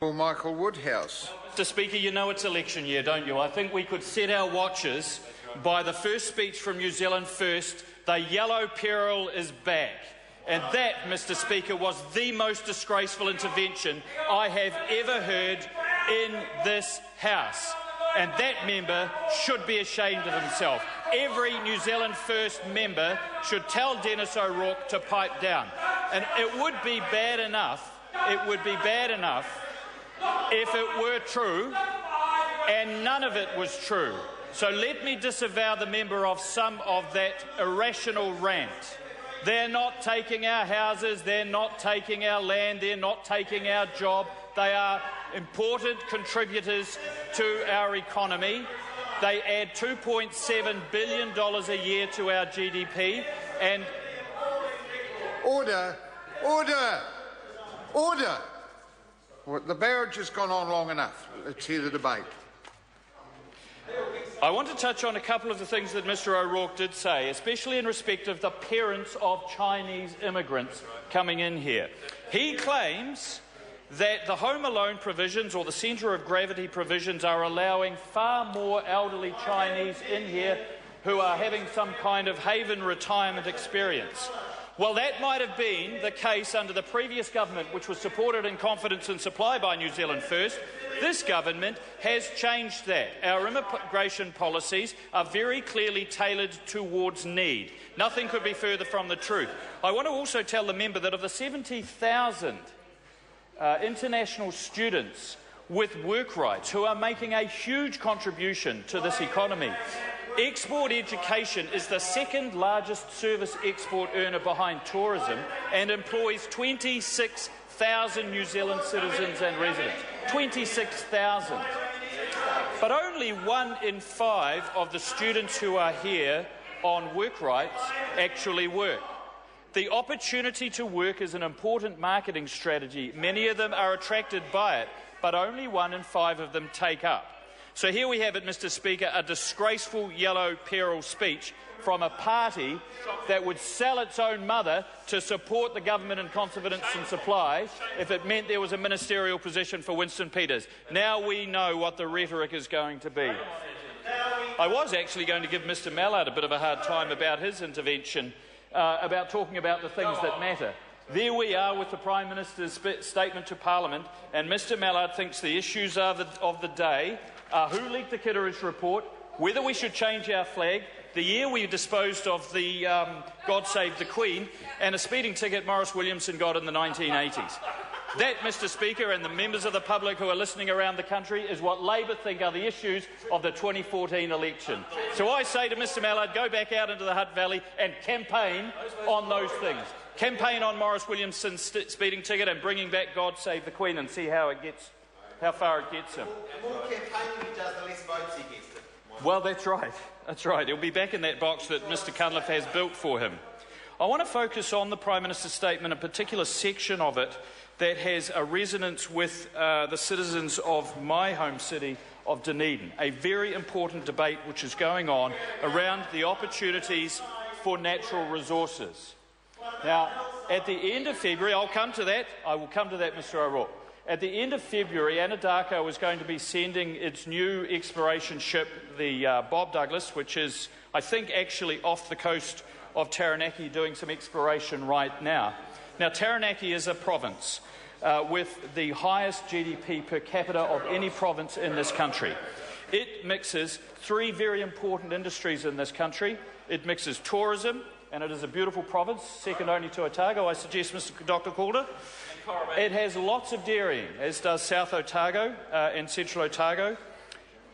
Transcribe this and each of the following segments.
Michael Woodhouse. Mr. Speaker, you know it's election year, don't you? I think we could set our watches by the first speech from New Zealand First. The yellow peril is back. And that, Mr. Speaker, was the most disgraceful intervention I have ever heard in this House. And that member should be ashamed of himself. Every New Zealand First member should tell Dennis O'Rourke to pipe down. And it would be bad enough, if it were true, and none of it was true. So let me disavow the member of some of that irrational rant. They're not taking our houses, they're not taking our land, they're not taking our job. They are important contributors to our economy. They add $2.7 billion a year to our GDP. And Order! Order! Order! Well, the barrage has gone on long enough. Let's hear the debate. I want to touch on a couple of the things that Mr. O'Rourke did say, especially in respect of the parents of Chinese immigrants coming in here. He claims that the Home Alone provisions or the centre of gravity provisions are allowing far more elderly Chinese in here who are having some kind of haven retirement experience. Well, that might have been the case under the previous government, which was supported in confidence and supply by New Zealand First. This government has changed that. Our immigration policies are very clearly tailored towards need. Nothing could be further from the truth. I want to also tell the member that of the 70,000 international students with work rights who are making a huge contribution to this economy, export education is the second largest service export earner behind tourism and employs 26,000 New Zealand citizens and residents. 26,000. But only 1 in 5 of the students who are here on work rights actually work. The opportunity to work is an important marketing strategy. Many of them are attracted by it, but only 1 in 5 of them take up. So here we have it, Mr. Speaker, a disgraceful yellow peril speech from a party that would sell its own mother to support the government in confidence and supply if it meant there was a ministerial position for Winston Peters. Now we know what the rhetoric is going to be. I was actually going to give Mr. Mallard a bit of a hard time about his intervention, about talking about the things that matter. There we are with the Prime Minister's statement to Parliament, and Mr. Mallard thinks the issues of the day are who leaked the Kitteridge report, whether we should change our flag, the year we disposed of the God Save the Queen, and a speeding ticket Maurice Williamson got in the 1980s. That, Mr. Speaker, and the members of the public who are listening around the country, is what Labor think are the issues of the 2014 election. So I say to Mr. Mallard, go back out into the Hutt Valley and campaign on those things. Campaign on Maurice Williamson's speeding ticket and bringing back God Save the Queen, and see how far it gets him. The more campaigning he does, the less votes he gets. Well, that's right. That's right. He'll be back in that box that Mr. Cunliffe has built for him. I want to focus on the Prime Minister's statement, a particular section of it that has a resonance with the citizens of my home city of Dunedin, a very important debate which is going on around the opportunities for natural resources. Now, at the end of February, I will come to that, Mr. O'Rourke. At the end of February, Anadarko is going to be sending its new exploration ship, the Bob Douglas, which is, I think, actually off the coast of Taranaki doing some exploration right now. Now, Taranaki is a province with the highest GDP per capita of any province in this country. It mixes 3 very important industries in this country. It mixes tourism, and it is a beautiful province, second only to Otago, I suggest, Dr. Calder. It has lots of dairying, as does South Otago and Central Otago,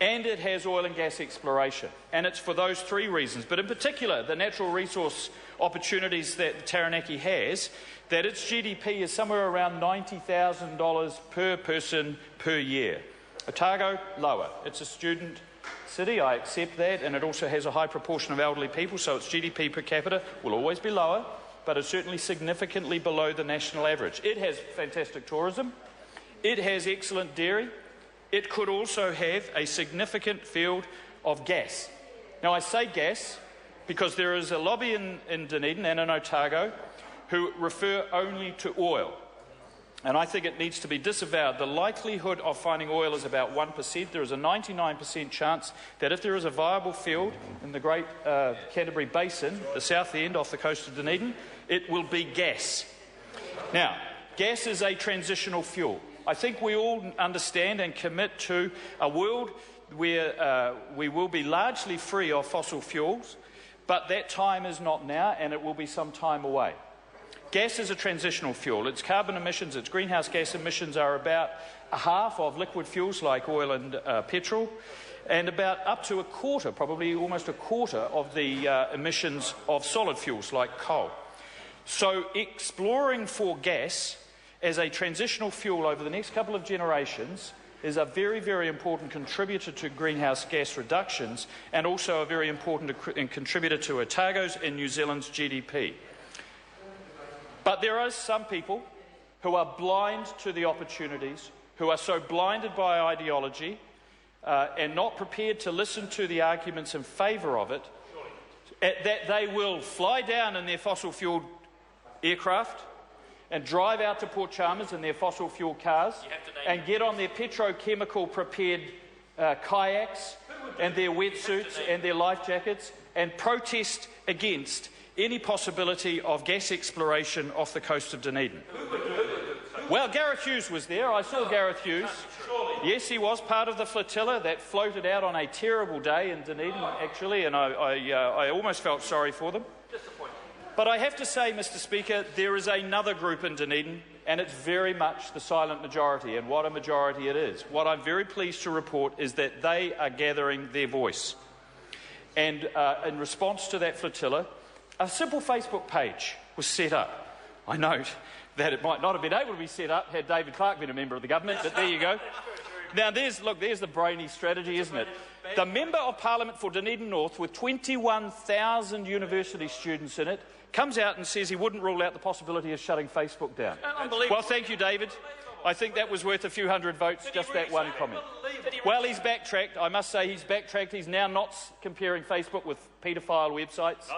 and it has oil and gas exploration. And it's for those 3 reasons, but in particular the natural resource opportunities that Taranaki has, that its GDP is somewhere around $90,000 per person per year. Otago, lower. It's a student city, I accept that, and it also has a high proportion of elderly people, so its GDP per capita will always be lower, but it's certainly significantly below the national average. It has fantastic tourism. It has excellent dairy. It could also have a significant field of gas. Now, I say gas because there is a lobby in Dunedin and in Otago who refer only to oil. and I think it needs to be disavowed. The likelihood of finding oil is about 1%. There is a 99% chance that if there is a viable field in the Great Canterbury Basin, the south end off the coast of Dunedin, it will be gas. Now, gas is a transitional fuel. I think we all understand and commit to a world where we will be largely free of fossil fuels, but that time is not now, and it will be some time away. Gas is a transitional fuel. Its carbon emissions, its greenhouse gas emissions are about a half of liquid fuels like oil and petrol, and about up to a quarter, probably almost a quarter, of the emissions of solid fuels like coal. So exploring for gas as a transitional fuel over the next couple of generations is a very, very important contributor to greenhouse gas reductions, and also a very important contributor to Otago's and New Zealand's GDP. But there are some people who are blind to the opportunities, who are so blinded by ideology and not prepared to listen to the arguments in favour of it, that they will fly down in their fossil-fuelled aircraft and drive out to Port Chalmers in their fossil-fuel cars and get on their petrochemical-prepared kayaks and their wetsuits and their life jackets and protest against any possibility of gas exploration off the coast of Dunedin. Well, Gareth Hughes was there. I saw Gareth Hughes. Yes, he was part of the flotilla that floated out on a terrible day in Dunedin, actually, and I almost felt sorry for them. But I have to say, Mr. Speaker, there is another group in Dunedin, and it's very much the silent majority, and what a majority it is. What I'm very pleased to report is that they are gathering their voice. And in response to that flotilla, a simple Facebook page was set up. I note that it might not have been able to be set up had David Clark been a member of the government, but there you go. Now, there's the brainy strategy, isn't it? The Member of Parliament for Dunedin North, with 21,000 university students in it, comes out and says he wouldn't rule out the possibility of shutting Facebook down. Well, thank you, David. I think that was worth a few hundred votes, just that one comment. Well, he's backtracked. I must say he's backtracked. He's now not comparing Facebook with paedophile websites.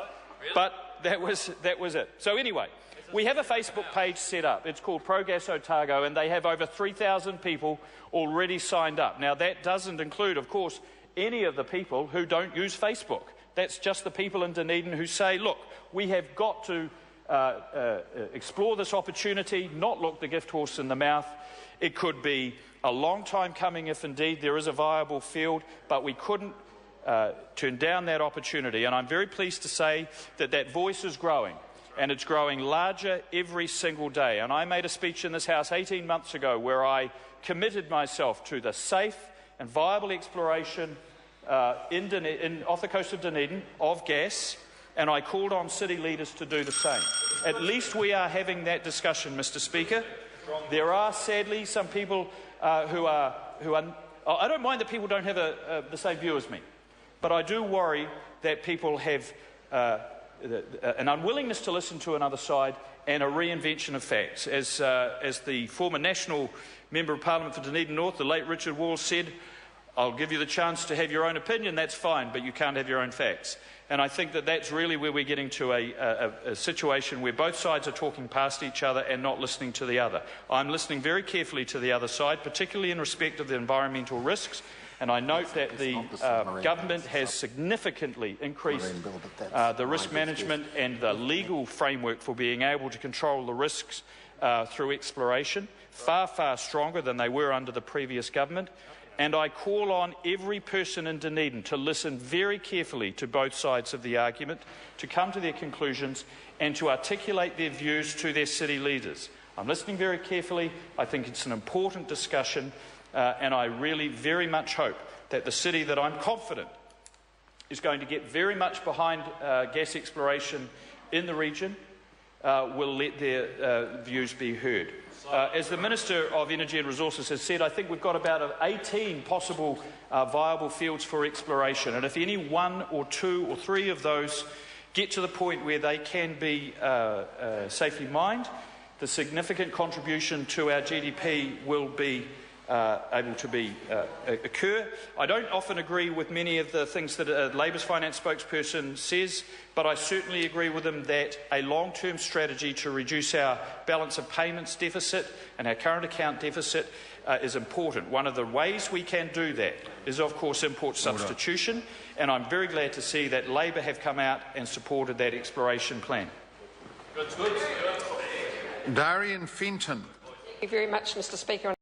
But that was it. So anyway, we have a Facebook page set up. It's called Pro-Gas Otago, and they have over 3,000 people already signed up. Now, that doesn't include, of course, any of the people who don't use Facebook. That's just the people in Dunedin who say, look, we have got to explore this opportunity, not look the gift horse in the mouth. It could be a long time coming if indeed there is a viable field, but we couldn't turn down that opportunity. And I'm very pleased to say that that voice is growing, and it's growing larger every single day. And I made a speech in this House 18 months ago where I committed myself to the safe and viable exploration off the coast of Dunedin of gas, and I called on city leaders to do the same. At least we are having that discussion, Mr. Speaker. There are sadly some people who are. I don't mind that people don't have the same view as me, but I do worry that people have an unwillingness to listen to another side and a reinvention of facts. As the former National Member of Parliament for Dunedin North, the late Richard Walls, said, I'll give you the chance to have your own opinion, that's fine, but you can't have your own facts. And I think that that's really where we're getting to a situation where both sides are talking past each other and not listening to the other. I'm listening very carefully to the other side, particularly in respect of the environmental risks, and I note that the government has significantly increased the risk management and the legal framework for being able to control the risks through exploration, far, far stronger than they were under the previous government. And I call on every person in Dunedin to listen very carefully to both sides of the argument, to come to their conclusions and to articulate their views to their city leaders. I'm listening very carefully. I think it's an important discussion, and I really very much hope that the city that I'm confident is going to get very much behind gas exploration in the region will let their views be heard. As the Minister of Energy and Resources has said, I think we've got about 18 possible viable fields for exploration, and if any one or two or three of those get to the point where they can be safely mined, the significant contribution to our GDP will be able to be occur. I don't often agree with many of the things that Labour's finance spokesperson says, but I certainly agree with him that a long-term strategy to reduce our balance of payments deficit and our current account deficit is important. One of the ways we can do that is, of course, import substitution, and I'm very glad to see that Labor have come out and supported that exploration plan. Darian Fenton. Thank you very much, Mr Speaker.